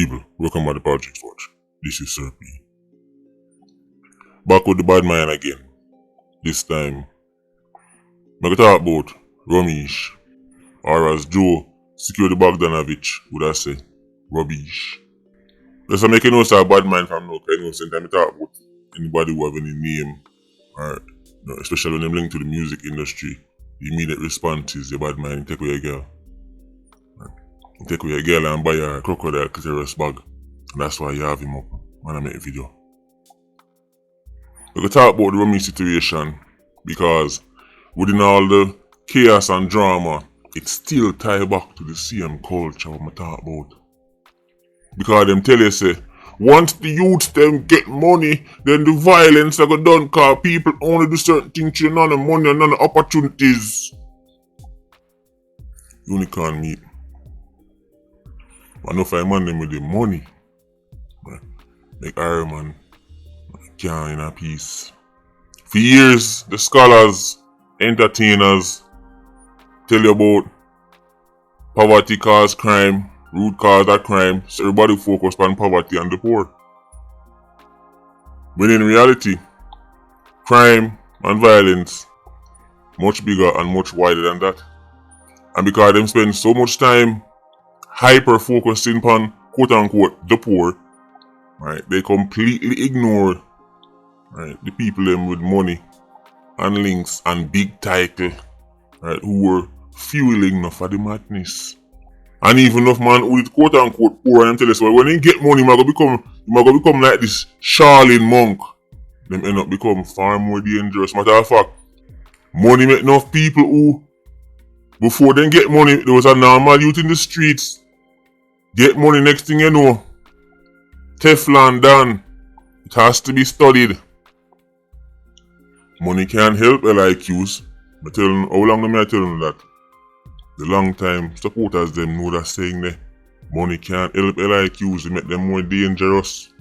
people, welcome to the Politricks Watch. This is Sir P. Back with the bad man again. This time, I'm going to talk about Romeich, or as Joe Security Bogdanovich would have said, rubbish. Just to make you know it's a bad man from now, because I know sometimes I talk about anybody who have any name, or especially when I'm linked to the music industry, the immediate response is the bad man, take away a girl. You take away a girl and buy a crocodile clitoris bag. And that's why you have him up when I make a video. We're going to talk about the Romeich situation because within all the chaos and drama, it still ties back to the same culture what I talk about. Because them tell you say, once the youths them get money, then the violence are go done because people only do certain things to none of money and none of opportunities. Unicorn meat. I know if I man them with the money, like Iron Man, can't in a piece. For years, the scholars, entertainers, tell you about poverty cause crime, root cause of crime, so everybody focus on poverty and the poor. When in reality, crime and violence much bigger and much wider than that. And because them spend so much time hyper focusing on quote unquote the poor, right? They completely ignore, right, the people them with money and links and big title, right, who were fueling enough for the madness. And even enough man who is quote unquote poor and tell us, well, when they get money, you might become like this Charlene monk. Them end up become far more dangerous. Matter of fact, money make enough people who before they get money, there was a normal youth in the streets. Get money, next thing you know, Teflon done. It has to be studied. Money can't help LIQs. I tell them, how long am I telling that? The long time supporters them know that saying there. Money can't help LIQs, it make them more dangerous.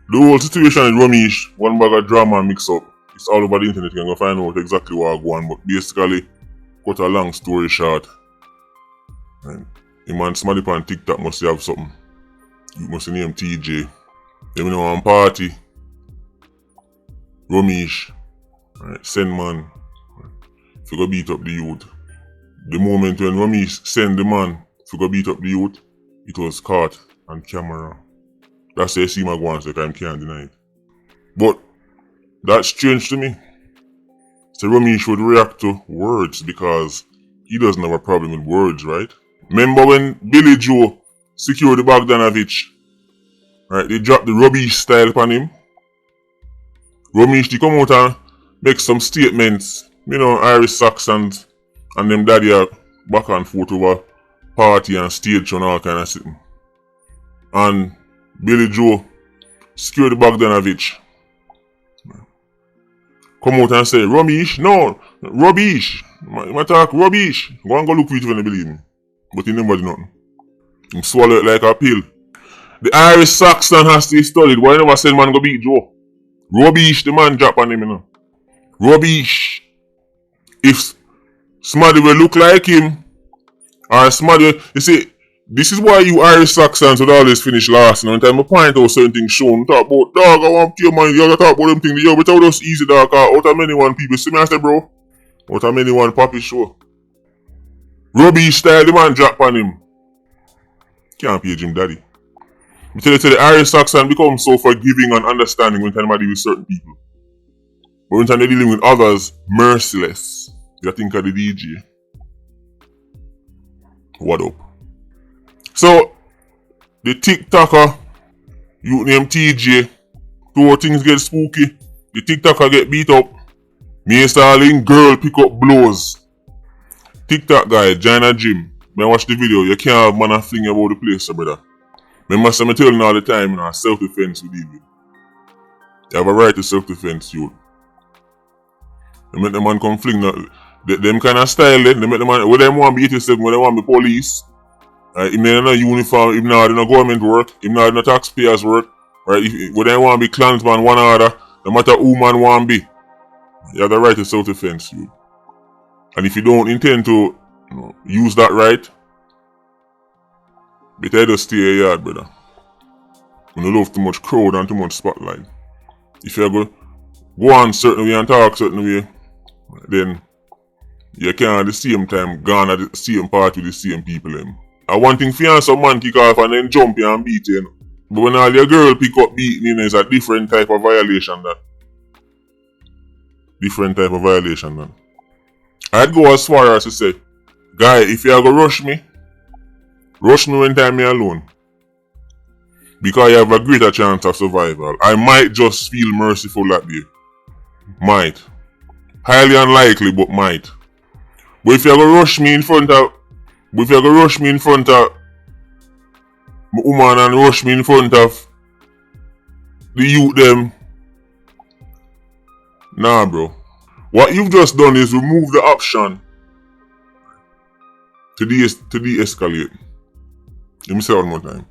The whole situation with Romeich, one bag of drama mix up. It's all over the internet, you can go find out exactly what I go on, but basically, cut a long story short. And the man somebody on TikTok must have something. You must name TJ. Them in one party. Romeich. Right, send man. If you go beat up the youth. The moment when Romeich send the man if you go beat up the youth, it was caught on camera. That's how you see my go on, so I can't deny it. But that's strange to me. So Romeich would react to words because he doesn't have a problem with words, right? Remember when Billy Joe Security Bogdanovich, right, they dropped the rubbish style upon him? Romeich, they come out and make some statements, Irish Saxons and them daddy are back and forth over party and stage and all kind of thing. And Billy Joe Security Bogdanovich come out and say, Romeich, no, rubbish. I talk rubbish. Go and go look for it when you believe me. But he never did nothing. He swallow it like a pill. The Irish Saxon has to be studied. Why never send man go beat Joe? Rubbish, the man drop on him, Rubbish. If somebody will look like him, or somebody, you see, this is why you Irish Saxons would always finish last. And one time I point out certain things shown, talk about, dog, I want to man, you talk about them things, yo, but how does easy, dog, out of many one people, see me I say, bro, out of many one poppy show. Rubbish style, the man drop on him. Can't pay Jim Daddy. I tell you, the Irish Saxon become so forgiving and understanding when time I deal with certain people. But when time they're dealing with others, merciless. You think of the DJ. What up? So, the TikToker, you name TJ, two things get spooky. The TikToker get beat up. Me installing girl pick up blows. TikTok guy, join a gym. When I watch the video, you can't have man and fling about the place, so brother. Remember, I'm telling you all the time, self-defense we deal with. You have a right to self-defense, you. They make the man come fling, them kind of style, they make the man, whether they want to be 87, whether they want to be police, right? If they're not uniform, if not no government work, if not no taxpayers work, right? Whether they want to be clansman, one or other, no matter who man want to be, you have the right to self-defense, you. And if you don't intend to use that right, better just stay in your yard, brother. You don't love too much crowd and too much spotlight. If you go on certain way and talk certain way, then you can at the same time gone at the same party with the same people. I one thing for you, some man kick off and then jump you and beat you. But when all your girl pick up beating you, it's a different type of violation that. Different type of violation that. I'd go as far as to say, guy, if you are gonna rush me when time me alone. Because you have a greater chance of survival. I might just feel merciful that day. Might. Highly unlikely, but might. But if you're gonna rush me in front of my woman and rush me in front of the youth them, nah bro. What you've just done is remove the option to de-escalate. Let me say it one more time.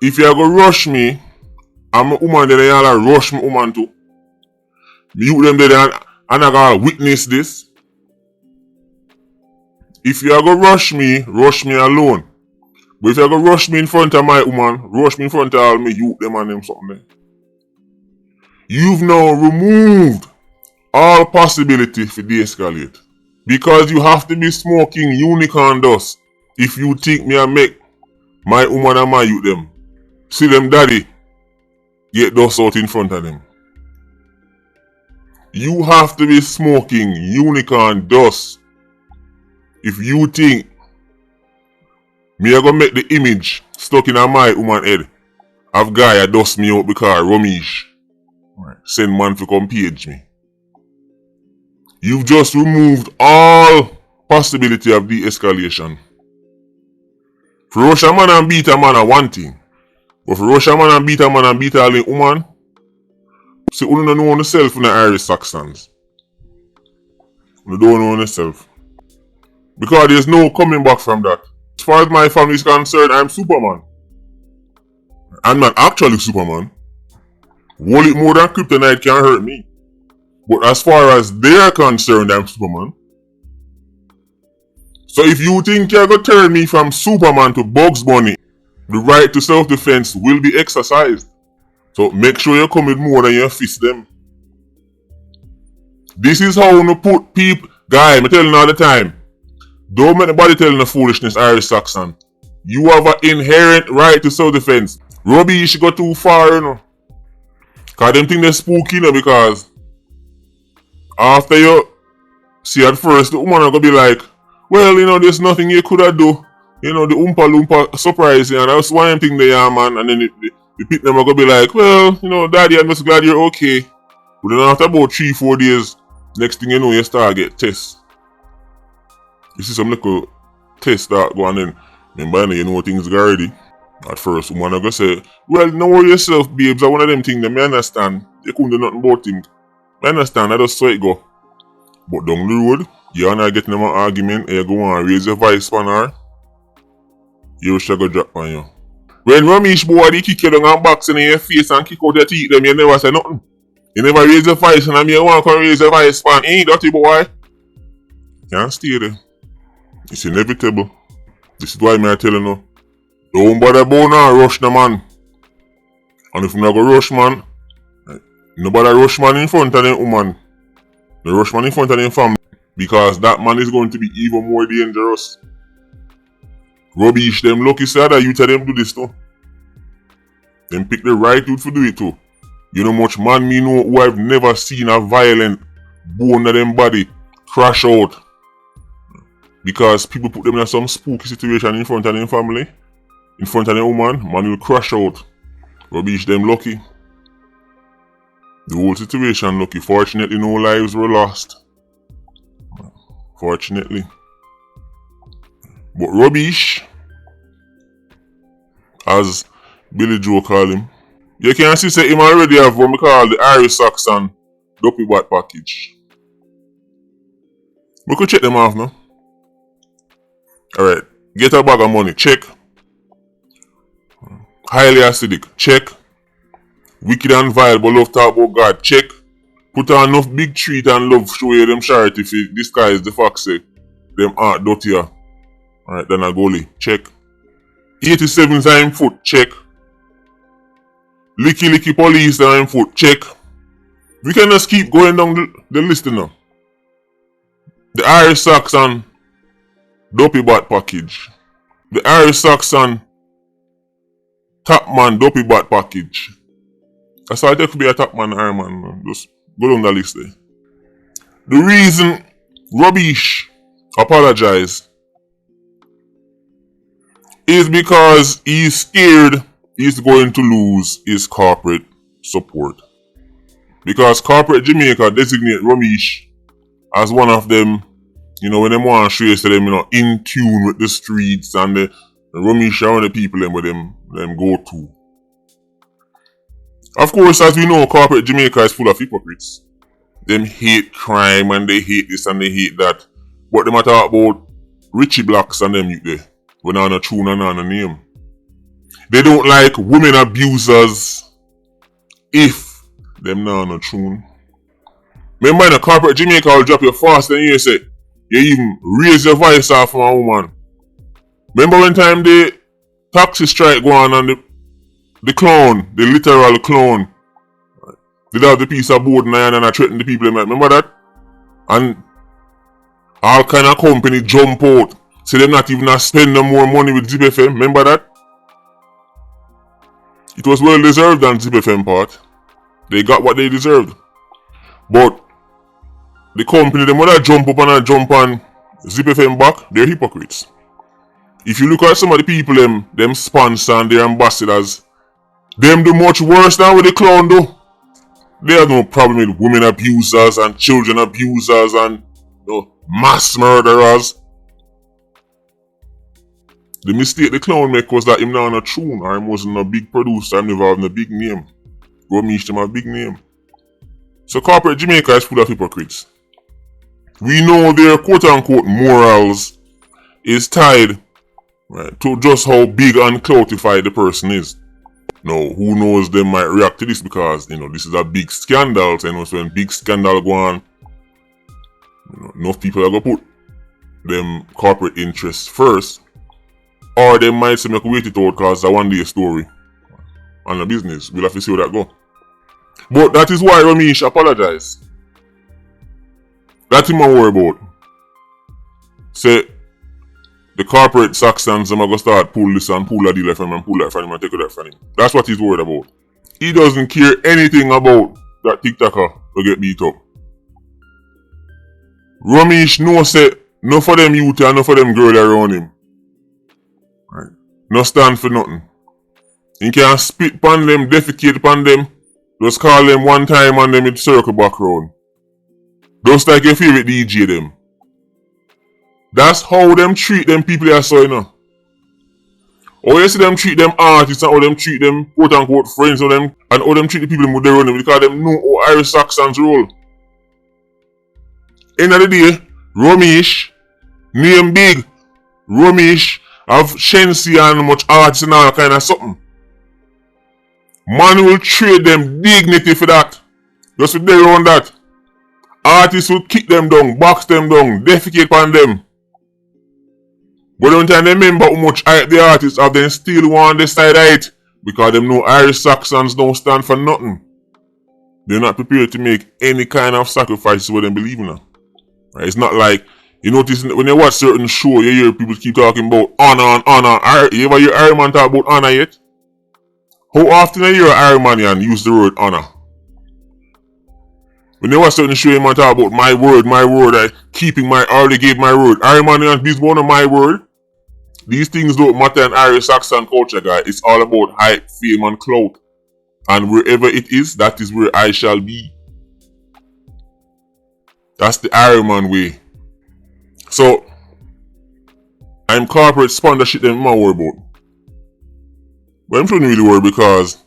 If you're gonna rush me, I'm a woman, then you'll rush my woman too. You them there and I'm gonna witness this. If you're gonna rush me alone. But if you're gonna rush me in front of my woman, rush me in front of all me youth them and them something there. You've now removed all possibility for de-escalate. Because you have to be smoking unicorn dust if you think me and make my woman and my youth them see them daddy get dust out in front of them. You have to be smoking unicorn dust if you think me are gonna make the image stuck in my woman head of guy a dust me out because Romeich send man to come page me. You've just removed all possibility of de-escalation. For rush a man and beat a man are one thing. But for rush a man and beat a man and beat all the woman, see, you don't know yourself in the Irish Saxons. You don't know yourself. Because there's no coming back from that. As far as my family is concerned, I'm Superman. I'm not actually Superman. Wall it more than kryptonite can hurt me. But as far as they're concerned, I'm Superman. So if you think you're going to turn me from Superman to Bugs Bunny, the right to self-defense will be exercised. So make sure you come with more than your fist them. This is how you put people... Guy, I'm telling you all the time. Don't make nobody tell you foolishness, Irish Saxon. You have an inherent right to self-defense. Rubbish go too far, you know. Because them think they're spooky, you know, because after you see at first, the woman are going to be like, well, you know, there's nothing you could have do. You know, the Oompa Loompa surprise you, and that's one thing they are, man. And then the people are going to be like, well, you know, daddy, I'm just glad you're okay. But then after about 3-4 days, next thing you know, you start get tests. You see some little tests start going in. And by now, you know things are ready. At first, woman are going to say, well, don't worry yourself, babes. I one of them things that I understand. You couldn't do nothing about him. I understand, I just saw it go. But down the road, you and I getting them an argument, and you go on and raise your voice on her, you shall go drop on you. When Romeich boy, they kick you down and box in your face and kick out your teeth, them, you never say nothing. You never raise your voice, and I mean, you want to raise your voice on, ain't dirty boy. Can't stay there. It's inevitable. This is why I tell you now. Don't bother about now, rush the man. And if you not go rush man, nobody rush man in front of them woman. The rush man in front of them family. Because that man is going to be even more dangerous. Rubbish, them lucky side that you tell them do this too. Them pick the right dude to do it too. You know much man me know who I've never seen a violent bone of them body crash out. Because people put them in some spooky situation in front of them family. In front of them woman, man will crash out. Rubbish, them lucky. The whole situation lucky. Fortunately, no lives were lost. Fortunately. But Rubbish, as Billy Joe call him, you can see say him already have what we call the Irish Saxon Duppy Bat package. We could check them off now. Alright, get a bag of money, check. Highly acidic, check. Wicked and vile but love talk about God, check. Put on enough big treat and love show you them charity if this guy is the fact say them dirtier. Alright, then a goalie, check. 87 time foot, check. licky police and foot check. We can just keep going down the list now. The Irish Saxon dopey bat package. The Irish Saxon top man dopey bat package. That's how there could be a top man Iron Man. Just go down the list there. The reason Romeich apologized is because he's scared he's going to lose his corporate support. Because corporate Jamaica designate Romeich as one of them, when them want to show to them, in tune with the streets and the Romeich are one of the people them with them go to. Of course, as we know, corporate Jamaica is full of hypocrites. Them hate crime and they hate this and they hate that. But they matter about Richie Blacks and them there. When on a tune and on a name. They don't like women abusers if them not on a tune. Remember in a corporate Jamaica will drop you fast and you say, you even raise your voice off from a woman. Remember when time the taxi strike go on and the clown, the literal clown, did have the piece of board in hand and I threatened the people. Remember that? And all kind of company jump out. Say them not even spend no more money with Zip FM. Remember that? It was well deserved on Zip FM part. They got what they deserved. But the company, them when I jump up and I jump on Zip FM back, they're hypocrites. If you look at some of the people, them sponsor and their ambassadors, them do much worse than with the clown do. They have no problem with women abusers and children abusers and mass murderers. The mistake the clown make was that him not on a tune or him wasn't a big producer, him never having a big name. Romeich them a big name. So corporate Jamaica is full of hypocrites. We know their quote-unquote morals is tied to just how big and cloutified the person is. Now, who knows, they might react to this because, this is a big scandal. So, so when big scandal go on, enough people are going to put them corporate interests first. Or they might say, make wait it out because it's a one day story on the business. We'll have to see how that go. But that is why Romeich apologized. That's him I worry about. Say, the corporate Saxons are going to start pull this and pull that deal from him and pull that from him and take that from him. That's what he's worried about. He doesn't care anything about that TikToker to get beat up. Romeich knows say, no for them youth and no for them girl around him. Right. No stand for nothing. He can spit upon them, defecate upon them, just call them one time and them in circle back round. Just like your favorite DJ them. That's how them treat them people they are so, Or you see them treat them artists and how them treat them quote unquote friends of them and how them treat the people with their own because them know how Irish Saxons roll. End of the day, Romeich, name big. Romeich have Shensi and much artists and all kind of something. Man will trade them dignity for that. Just with their own that. Artists will kick them down, box them down, defecate upon them. But don't they remember how much hype the artists have, then still want this side of it. Because them know Irish Saxons don't stand for nothing. They're not prepared to make any kind of sacrifices what they believe in. Right? It's not like, you notice when you watch certain show, you hear people keep talking about honor and honor. You ever hear Iron Man talk about honor yet? How often you hear Iron Man use the word honor? When you watch certain show, you might talk about my word, I already gave my word. Iron Man is one of my word. These things don't matter in Irish Saxon culture, guys. It's all about hype, fame, and clout. And wherever it is, that is where I shall be. That's the Iron Man way. So, I'm corporate sponsorship them I worry about. But I'm trying to really worry because,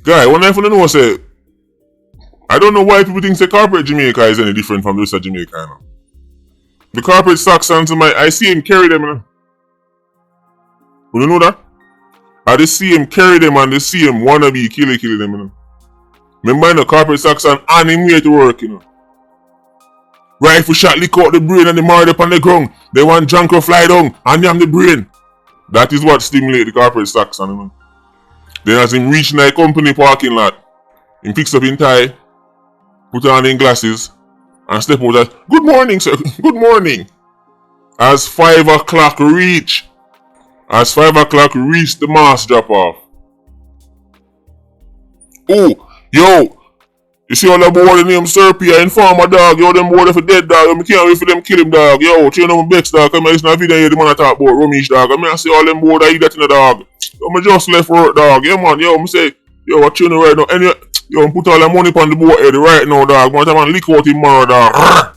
guy, one thing I know say, I don't know why people think say corporate Jamaica is any different from the rest of Jamaica. The corporate Saxons, I see him carry them. You know that? I just see him carry them and they see him wannabe kill them. Remember in the corporate Saxon and him way to work, Rifle shot lick out the brain and they married up on the ground. They want Janko fly down and yam the brain. That is what stimulates the corporate Saxon. Then as him reach the company parking lot, him fix up in tie, put on in glasses, and step out that, "Good morning, sir, good morning." As 5 o'clock reach, the mass drop off. Oh, yo, you see all the boy the name Serpia informer dog, yo, them boy for dead dog, yo, me can't wait for them kill him dog, yo, chain on my Bex dog, come here, listen to the video here, the man I talk about Romeich dog, I mean I see all them boy that eat that in the dog, yo, me just left work dog, yeah man, yo, me say, yo, what you know right now, anyway, yo, put all the money on the boy head right now dog, man, man lick out him tomorrow dog,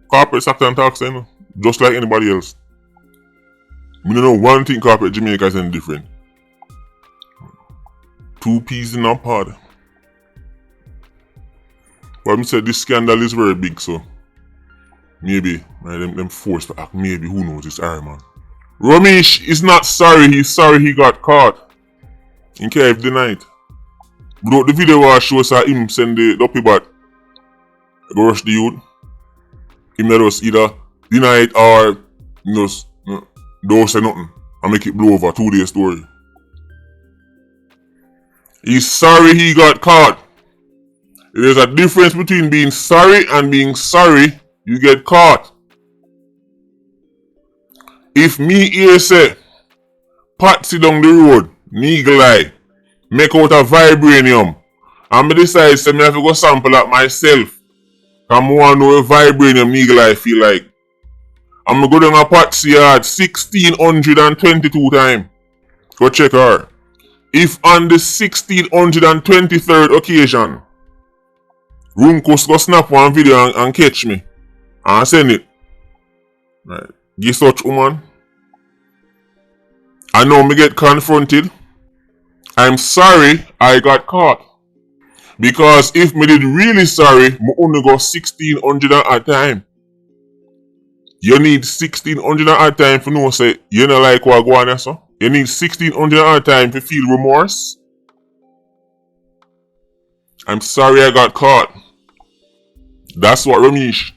corporate sector and tax, you know, just like anybody else. Me don't know one thing corporate Jamaica is any different. 2 peas in a pod. But me said this scandal is very big, so maybe them forced to act. Maybe, who knows? It's Iron Man. Romeich is not sorry. He's sorry he got caught. In case he denied. But the video was shows him send the dopey bat go rush the youth. He made us either deny it or just don't say nothing and make it blow over 2-day story. He's sorry he got caught. There's a difference between being sorry and being sorry you get caught. If me here say, Patsy down the road, niggle eye, make out a vibranium, and me decide say me have to go sample that myself, and I want to know what vibranium niggle eye feel like. I'm going to go down a Patsy yard 1622 times. Go check her. If on the 1623rd occasion, Runkus go snap one video and catch me and send it. Right. Give such woman. I know me get confronted. I'm sorry I got caught. Because if me did really sorry, me only go 1600 at a time. You need 1600 at a time for no say you don't like what go on so. You need 1600 at a time to feel remorse. I'm sorry I got caught. That's what Romeich,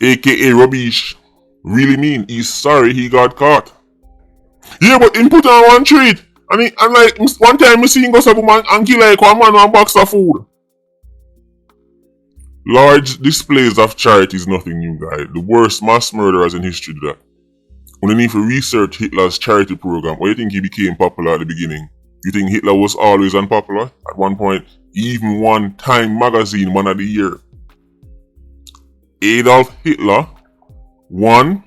aka Romeich, really mean. He's sorry he got caught. Yeah, but him put on one treat. And like one time I see him go to man and kill like one man one box of food. Large displays of charity is nothing new, guys. The worst mass murderers in history do that. When you need to research Hitler's charity program, why do you think he became popular at the beginning? You think Hitler was always unpopular? At one point, he even won Time magazine Man of the Year. Adolf Hitler won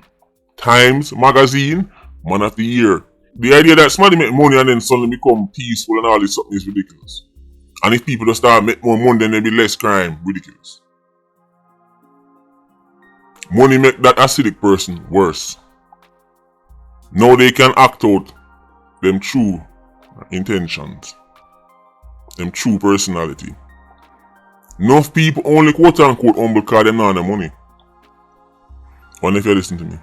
Times magazine Man of the Year. The idea that somebody make money and then suddenly become peaceful and all this something is ridiculous. And if people just start make more money, then there'll be less crime. Ridiculous. Money make that acidic person worse. Now they can act out them true intentions, them true personality. Enough people only quote unquote humble because they don't have the money. Wonder if you listen to me.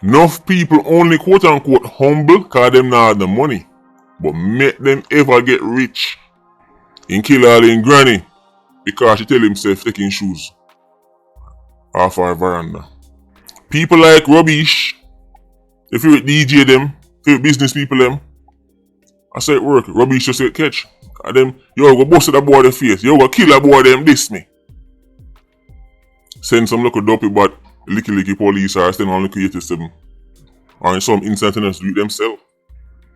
Enough people only quote unquote humble because they don't have the money. But make them ever get rich. In kill all in granny because she tell himself taking shoes off our veranda. People like Romeich, if you DJ them, if you business people them, I say it work. Romeich just get catch. And them, yo, go bust that boy the face. Yo, go kill that boy them this me. Send some local dopey but licky police or send on local 87. Or in some instances do it themselves.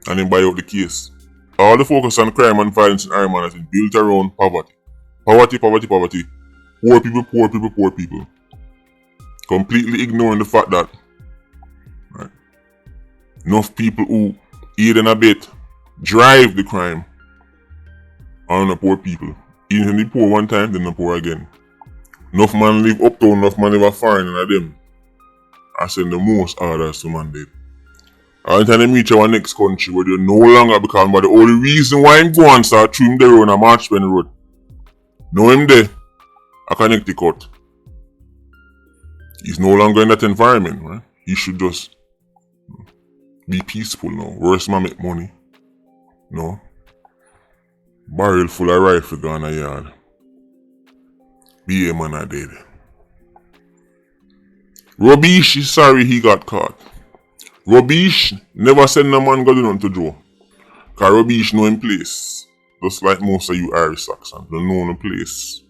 And then buy out the case. All the focus on crime and violence in Iron Man has been built around poverty. Poverty. Poor people. Completely ignoring the fact that enough people who aid and abet drive the crime are not poor people. Even if they poor one time, then they poor again. Enough man live uptown, enough man live foreign, and them I send the most orders to mandate. And then they reach our next country where they no longer become, but the only reason why him go and start through him there on a Marchpen Road. Know him there, a Connecticut. He's no longer in that environment, right? He should just be peaceful now. Worst man make money. No. Barrel full of rifle gone a yard. Be a man a dead. Romeich is sorry he got caught. Romeich never send no man go do nothing to Joe. Cause Romeich know him place. Just like most of you Irish Saxons. They know the place.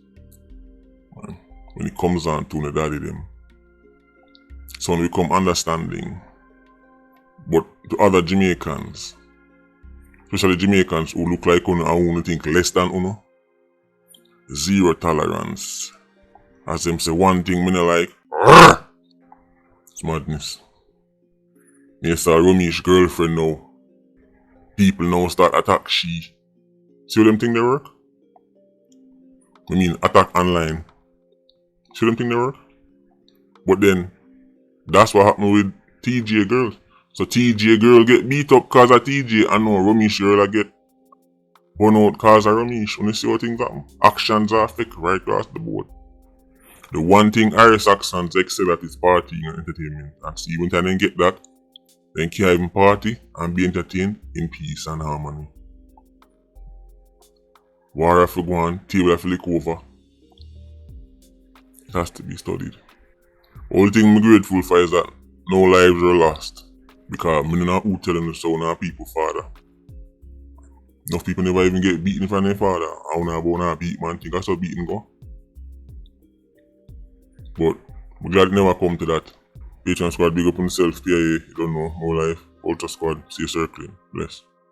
Man, when it comes on to the daddy them. So when we become understanding. But to other Jamaicans, especially Jamaicans who look like Uno and who think less than Uno, zero tolerance. As them say one thing, me no like, Arrgh! It's madness. Me saw Romeich girlfriend now. People now start attack she. See how them think they work? I mean attack online. See how them think they work? But then, that's what happened with TJ girls. So TJ girl get beat up cause of TJ and now Romeich girl get burn out cause of Romeich. When you see how things happen, actions are fake right across the board. The one thing Irish Saxons excel at is partying and entertainment. And see when they get that, then can't even party and be entertained in peace and harmony. War have to go on, table have to lick over. It has to be studied. Only thing I'm grateful for is that no lives were lost. Because I don't know who telling the sound of people father. Enough people never even get beaten from their father. I don't know about now beat man, think that's how beating go. But I'm glad it never come to that. Patreon squad, big up on yourself, PIA, you don't know, more life. Ultra squad, see you circling. Bless.